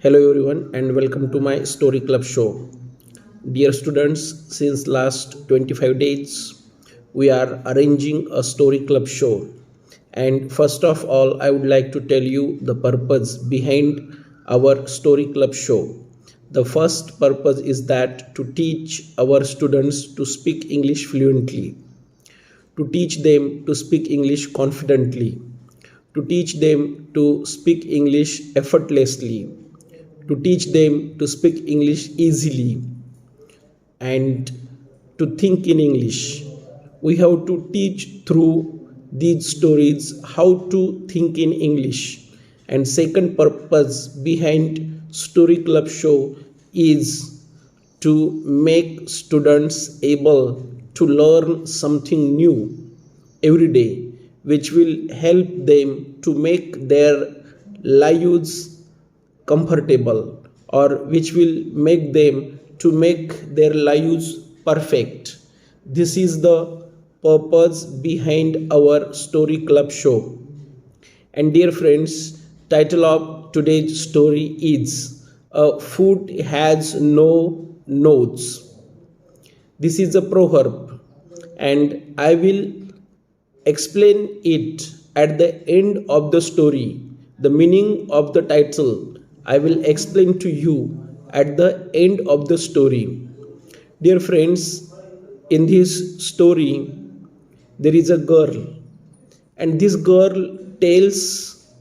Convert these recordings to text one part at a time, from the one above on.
Hello everyone and welcome to my story club show. Dear students, since last 25 days we are arranging a story club show, and first of all I would like to tell you the purpose behind our story club show. The first purpose is that to teach our students to speak English fluently, to teach them to speak English confidently, to teach them to speak English effortlessly, to teach them to speak English easily, and to think in English. We have to teach through these stories how to think in English. And second purpose behind Story Club show is to make students able to learn something new every day, which will help them to make their lives comfortable, or which will make them to make their lives perfect. This is the purpose behind our story club show. And dear friends, title of today's story is food has no notes. This is a proverb, and I will explain it at the end of the story. The meaning of the title I will explain to you at the end of the story. Dear friends, in this story there is a girl, and this girl tells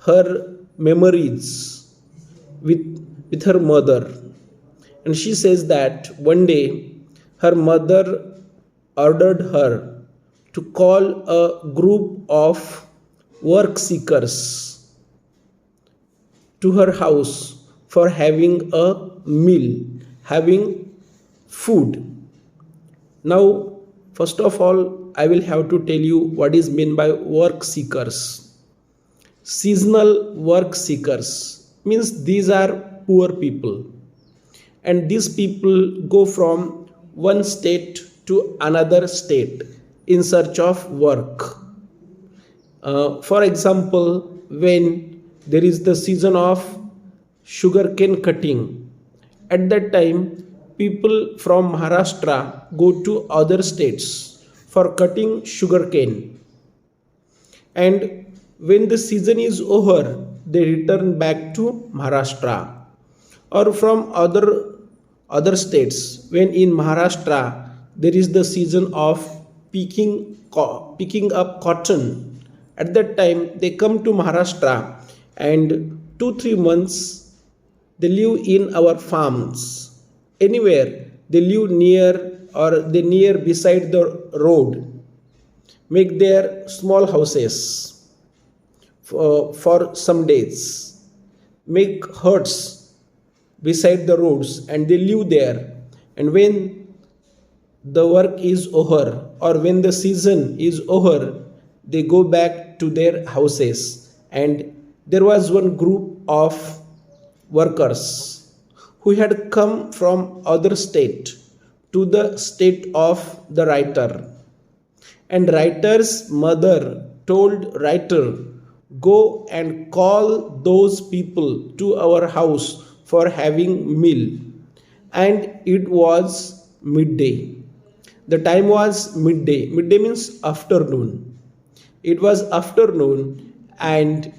her memories with her mother. And she says that one day her mother ordered her to call a group of work seekers to her house for having a meal, having food. Now, first of all, I will have to tell you what is meant by work seekers. Seasonal work seekers means these are poor people, and these people go from one state to another state in search of work. For example, when there is the season of sugarcane cutting, at that time people from Maharashtra go to other states for cutting sugarcane, and when the season is over they return back to Maharashtra. Or from other states, when in Maharashtra there is the season of picking up cotton, at that time they come to Maharashtra, and 2-3 months they live in our farms. Anywhere they live near, or they near beside the road, make their small houses for some days, make huts beside the roads, and they live there. And when the work is over, or when the season is over, they go back to their houses. And there was one group of workers who had come from other state to the state of the writer, and writer's mother told writer, go and call those people to our house for having meal. And it was midday. The time was midday. Midday means afternoon. It was afternoon, and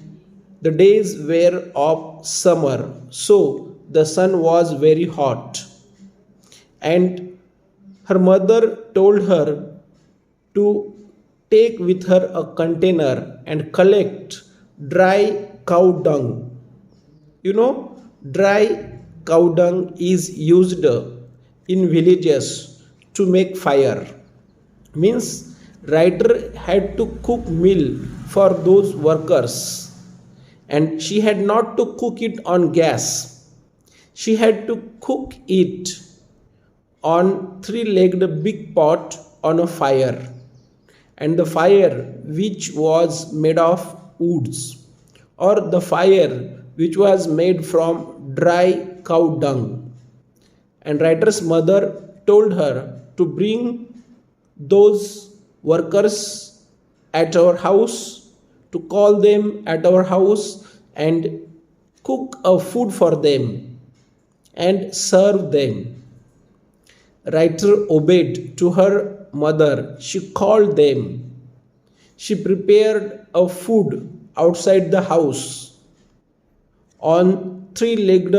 the days were of summer, so the sun was very hot. And her mother told her to take with her a container and collect dry cow dung. You know, dry cow dung is used in villages to make fire. Means writer had to cook meal for those workers, and she had not to cook it on gas. She had to cook it on three-legged big pot on a fire, and the fire which was made of woods, or the fire which was made from dry cow dung. And writer's mother told her to bring those workers at our house, to call them at our house and cook a food for them and serve them. Writer obeyed to her mother. She called them. She prepared a food outside the house on three-legged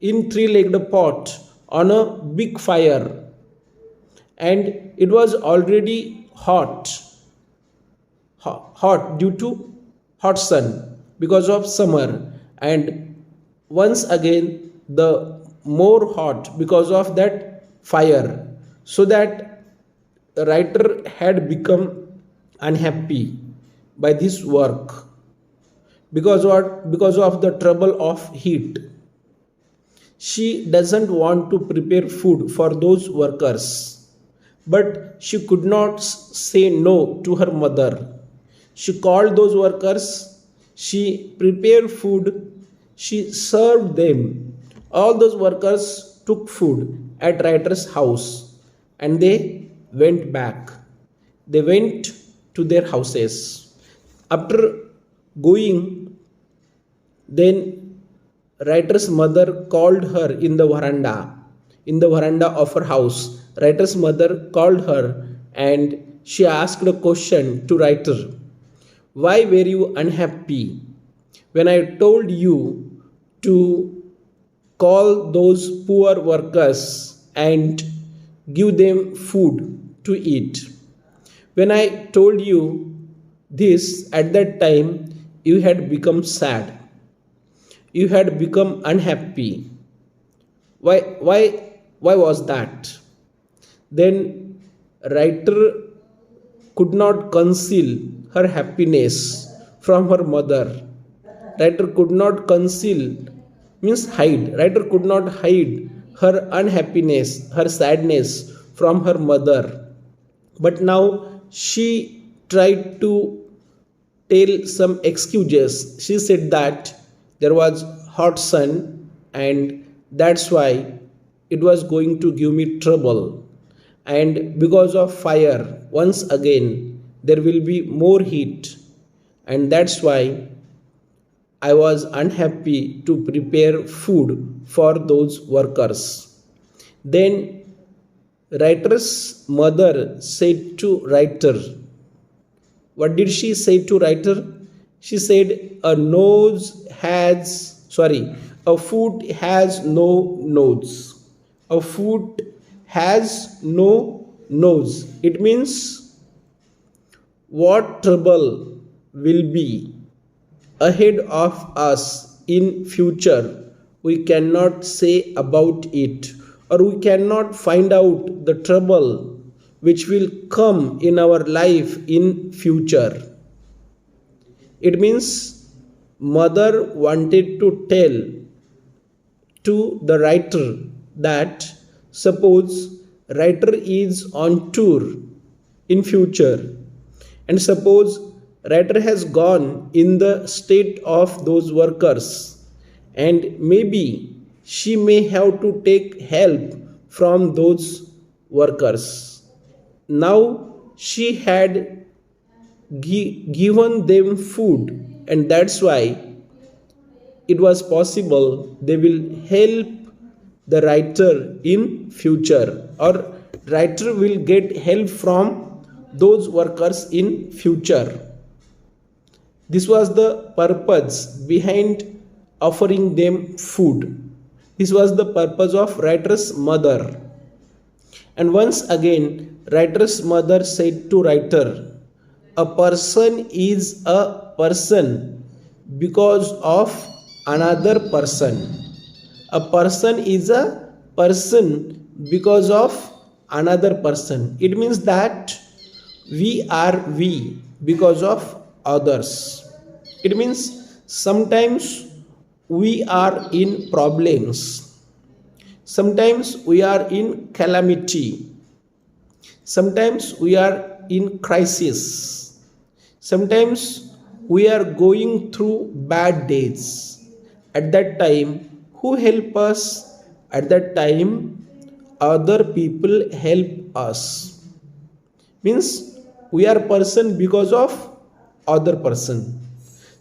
in three-legged pot on a big fire, and it was already hot due to hot sun because of summer, and once again the more hot because of that fire, so that the writer had become unhappy by this work because what, because of the trouble of heat. She doesn't want to prepare food for those workers, but she could not say no to her mother. She called those workers, she prepared food, she served them. All those workers took food at writer's house and they went back. They went to their houses. After going, then writer's mother called her in the veranda of her house. Writer's mother called her and she asked a question to writer. Why were you unhappy when I told you to call those poor workers and give them food to eat? When I told you this at that time, you had become sad. You had become unhappy. Why was that? Then writer could not conceal her happiness from her mother. Writer could not conceal, means hide. Writer could not hide her unhappiness, her sadness from her mother. But now she tried to tell some excuses. She said that there was hot sun and that's why it was going to give me trouble, and because of fire once again there will be more heat, and that's why I was unhappy to prepare food for those workers. Then writer's mother said to writer, what did she say to writer? She said, a food has no nose. A food has no nose. It means what trouble will be ahead of us in future, we cannot say about it, or we cannot find out the trouble which will come in our life in future. It means mother wanted to tell to the writer that suppose writer is on tour in future, and suppose writer has gone in the state of those workers, and maybe she may have to take help from those workers. Now she had given them food, and that's why it was possible they will help the writer in future, or writer will get help from those workers in future. This was the purpose behind offering them food. This was the purpose of writer's mother. And once again writer's mother said to writer, a person is a person because of another person. A person is a person because of another person. It means that we are we because of others. It means sometimes we are in problems, sometimes we are in calamity, sometimes we are in crisis, sometimes we are going through bad days. At that time, who help us? At that time, other people help us. Means we are person because of other person.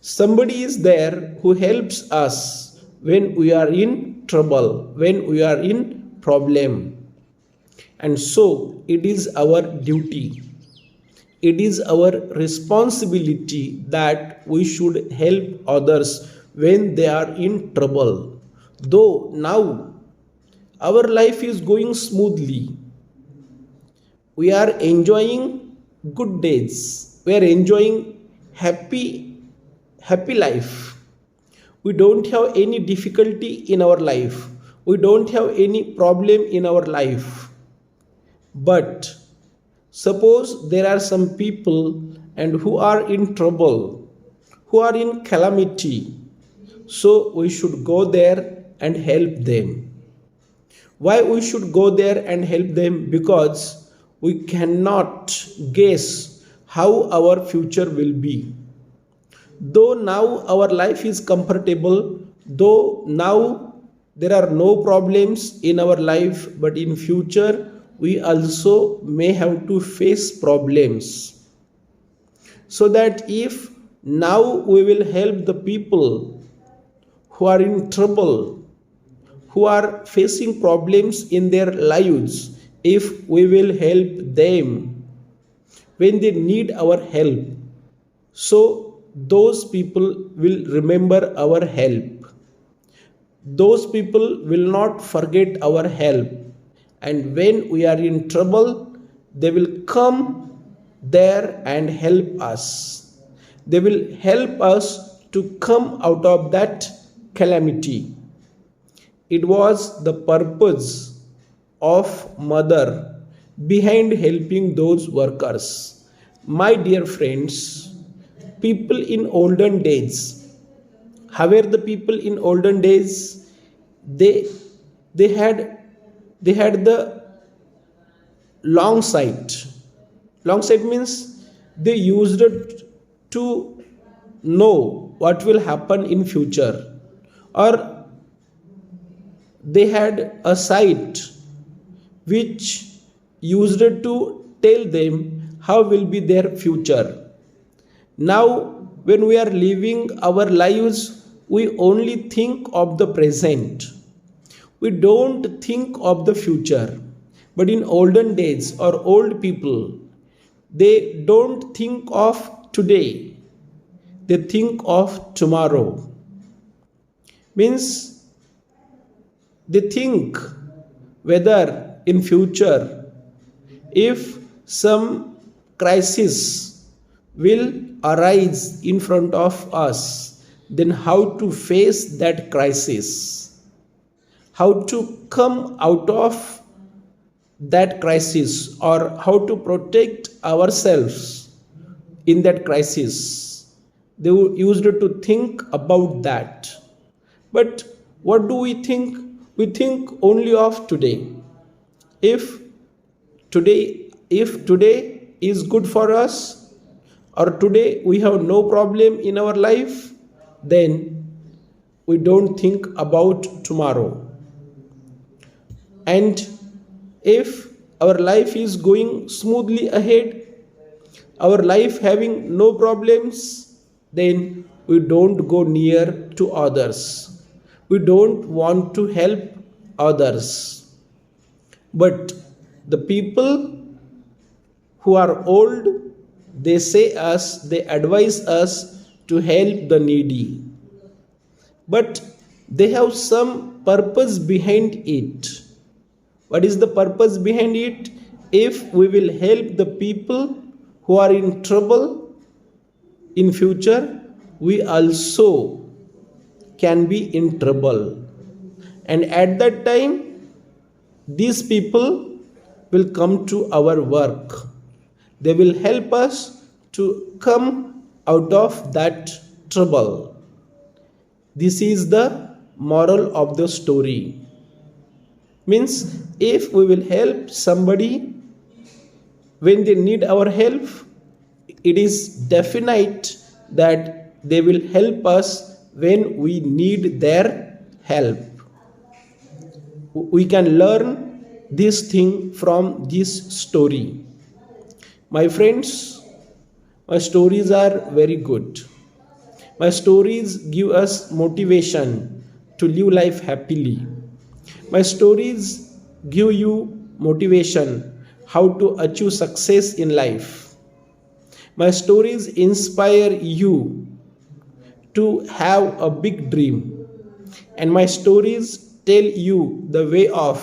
Somebody is there who helps us when we are in trouble, when we are in problem. And so it is our duty, it is our responsibility that we should help others when they are in trouble. Though now our life is going smoothly, we are enjoying good days, we are enjoying happy life, we don't have any difficulty in our life, we don't have any problem in our life. But suppose there are some people and who are in trouble, who are in calamity, so we should go there and help them. Why we should go there and help them? Because we cannot guess how our future will be. Though now our life is comfortable, though now there are no problems in our life, but in future we also may have to face problems. So that if now we will help the people who are in trouble, who are facing problems in their lives, if we will help them when they need our help, so those people will remember our help. Those people will not forget our help. And when we are in trouble, they will come there and help us. They will help us to come out of that calamity. It was the purpose of mother behind helping those workers. My dear friends, people in olden days, how were the people in olden days? They had the long sight. Long sight means they used it to know what will happen in future, or they had a sight which used it to tell them how will be their future. Now when we are living our lives, we only think of the present, we don't think of the future. But in olden days or old people, they don't think of today, they think of tomorrow. Means they think whether in future, if some crisis will arise in front of us, then how to face that crisis, how to come out of that crisis, or how to protect ourselves in that crisis. They used to think about that. But what do we think? We think only of today. If today is good for us, or today we have no problem in our life, then we don't think about tomorrow. And if our life is going smoothly ahead, our life having no problems, then we don't go near to others, we don't want to help others. But the people who are old, they they advise us to help the needy. But they have some purpose behind it. What is the purpose behind it? If we will help the people who are in trouble in future, we also can be in trouble. And at that time, these people will come to our work. They will help us to come out of that trouble. This is the moral of the story. Means if we will help somebody when they need our help, it is definite that they will help us when we need their help. We can learn this thing from this story. My friends, my stories are very good. My stories give us motivation to live life happily. My stories give you motivation how to achieve success in life. My stories inspire you to have a big dream, and my stories tell you the way of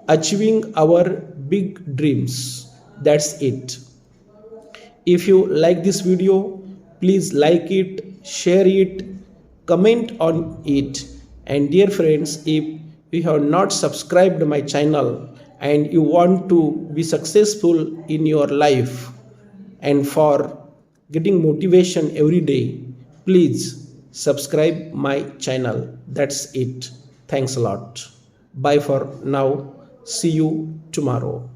achieving our big dreams. That's it. If you like this video, please like it, share it, comment on it. And dear friends, if you have not subscribed my channel and you want to be successful in your life and for getting motivation every day, please subscribe my channel. That's it. Thanks a lot. Bye for now. See you tomorrow.